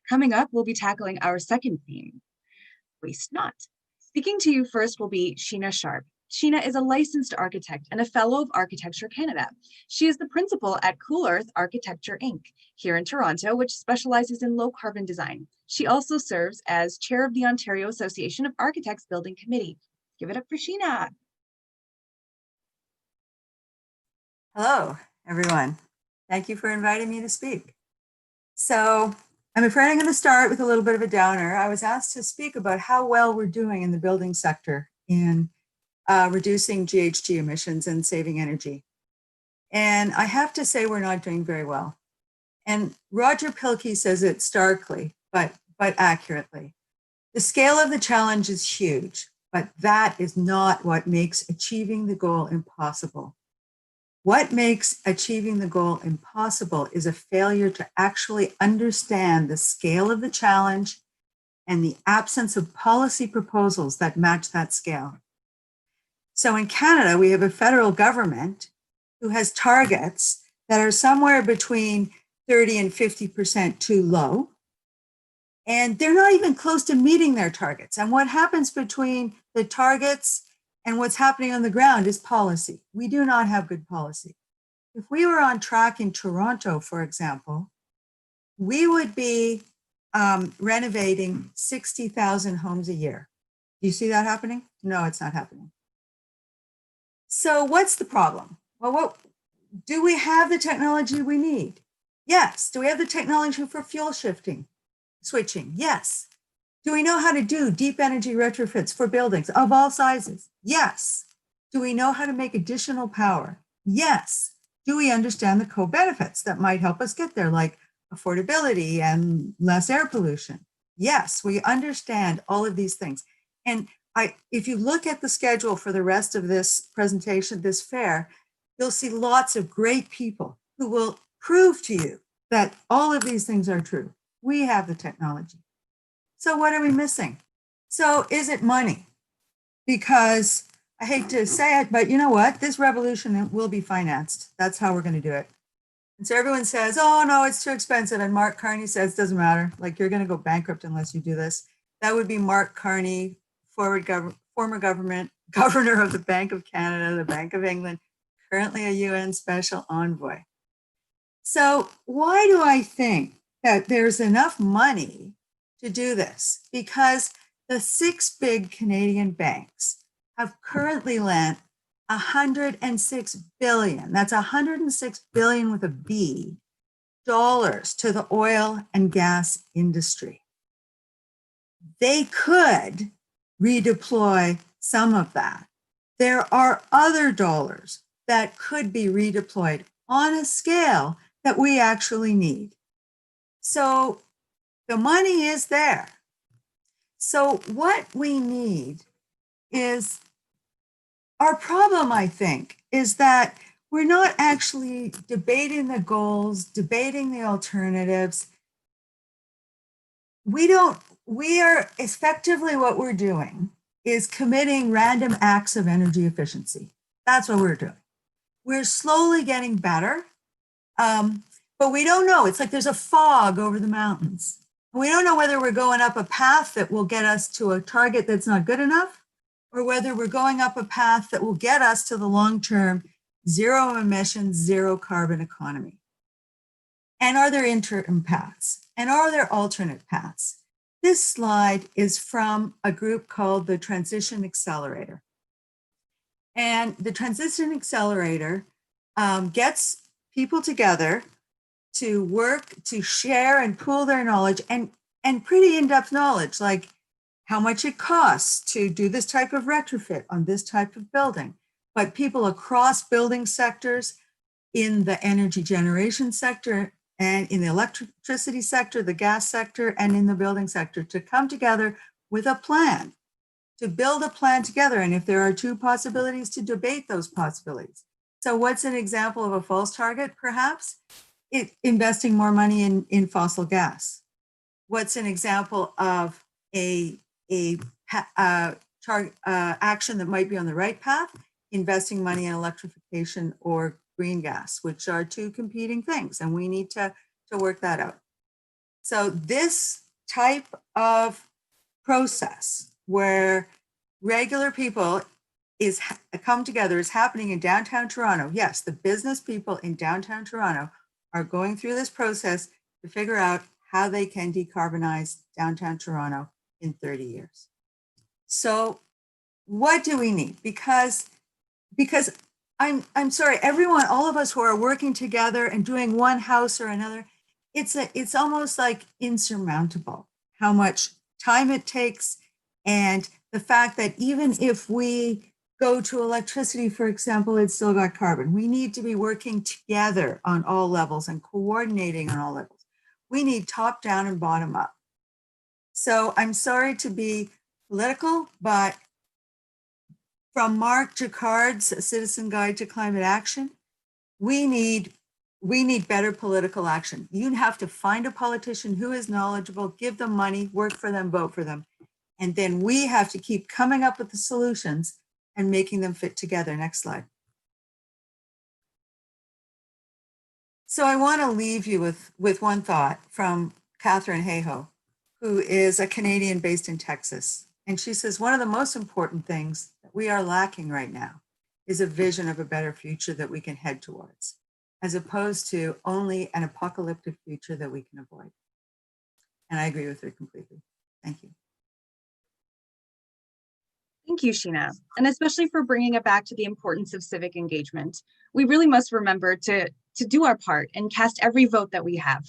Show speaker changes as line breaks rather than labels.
Coming up, we'll be tackling our second theme, waste not. Speaking to you first will be Sheena Sharp. Sheena is a licensed architect and a fellow of Architecture Canada. She is the principal at Cool Earth Architecture Inc. here in Toronto, which specializes in low carbon design. She also serves as chair of the Ontario Association of Architects Building Committee. Give it up for Sheena.
Hello, everyone. Thank you for inviting me to speak. So I'm afraid I'm going to start with a little bit of a downer. I was asked to speak about how well we're doing in the building sector in reducing GHG emissions and saving energy. And I have to say we're not doing very well. And Roger Pilkey says it starkly, but accurately. The scale of the challenge is huge, but that is not what makes achieving the goal impossible. What makes achieving the goal impossible is a failure to actually understand the scale of the challenge and the absence of policy proposals that match that scale. So in Canada, we have a federal government who has targets that are somewhere between 30 and 50% too low. And they're not even close to meeting their targets. And what happens between the targets and what's happening on the ground is policy. We do not have good policy. If we were on track in Toronto, for example, we would be renovating 60,000 homes a year. Do you see that happening? No, it's not happening. So what's the problem? Well, do we have the technology we need? Yes. Do we have the technology for fuel switching? Yes. Do we know how to do deep energy retrofits for buildings of all sizes? Yes. Do we know how to make additional power? Yes. Do we understand the co-benefits that might help us get there, like affordability and less air pollution? Yes, we understand all of these things. And if you look at the schedule for the rest of this presentation, this fair, you'll see lots of great people who will prove to you that all of these things are true. We have the technology. So what are we missing? So is it money? Because I hate to say it, but you know what? This revolution will be financed. That's how we're going to do it. And so everyone says, oh, no, it's too expensive. And Mark Carney says, doesn't matter. Like, you're going to go bankrupt unless you do this. That would be Mark Carney, former governor of the Bank of Canada, the Bank of England, currently a UN special envoy. So why do I think that there's enough money to do this? Because the 6 big Canadian banks have currently lent $106 billion, that's $106 billion with a B, dollars to the oil and gas industry. They could redeploy some of that. There are other dollars that could be redeployed on a scale that we actually need. So the money is there. So what we need is, our problem, I think, is that we're not actually debating the goals, debating the alternatives. We are effectively, what we're doing is committing random acts of energy efficiency. That's what we're doing. We're slowly getting better, but we don't know. It's like there's a fog over the mountains. We don't know whether we're going up a path that will get us to a target that's not good enough, or whether we're going up a path that will get us to the long-term zero emissions, zero carbon economy. And are there interim paths? And are there alternate paths? This slide is from a group called the Transition Accelerator. And the Transition Accelerator gets people together to work, to share and pool their knowledge, and pretty in-depth knowledge, like how much it costs to do this type of retrofit on this type of building. But people across building sectors, in the energy generation sector, and in the electricity sector, the gas sector, and in the building sector, to come together with a plan, to build a plan together. And if there are 2 possibilities, to debate those possibilities. So what's an example of a false target? Perhaps investing more money in fossil gas. What's an example of a action that might be on the right path? Investing money in electrification or green gas, which are 2 competing things, and we need to work that out. So this type of process where regular people come together is happening in downtown Toronto. Yes, the business people in downtown Toronto are going through this process to figure out how they can decarbonize downtown Toronto in 30 years. So what do we need? Because I'm sorry, everyone, all of us who are working together and doing one house or another, it's almost like insurmountable how much time it takes, and the fact that even if we go to electricity, for example, it's still got carbon. We need to be working together on all levels and coordinating on all levels. We need top down and bottom up. So I'm sorry to be political, but from Mark Jacquard's Citizen Guide to Climate Action, we need better political action. You have to find a politician who is knowledgeable, give them money, work for them, vote for them. And then we have to keep coming up with the solutions and making them fit together. Next slide. So I want to leave you with one thought from Catherine Hayhoe, who is a Canadian based in Texas. And she says, one of the most important things that we are lacking right now is a vision of a better future that we can head towards, as opposed to only an apocalyptic future that we can avoid. And I agree with her completely. Thank you.
Thank you, Sheena, and especially for bringing it back to the importance of civic engagement. We really must remember to do our part and cast every vote that we have.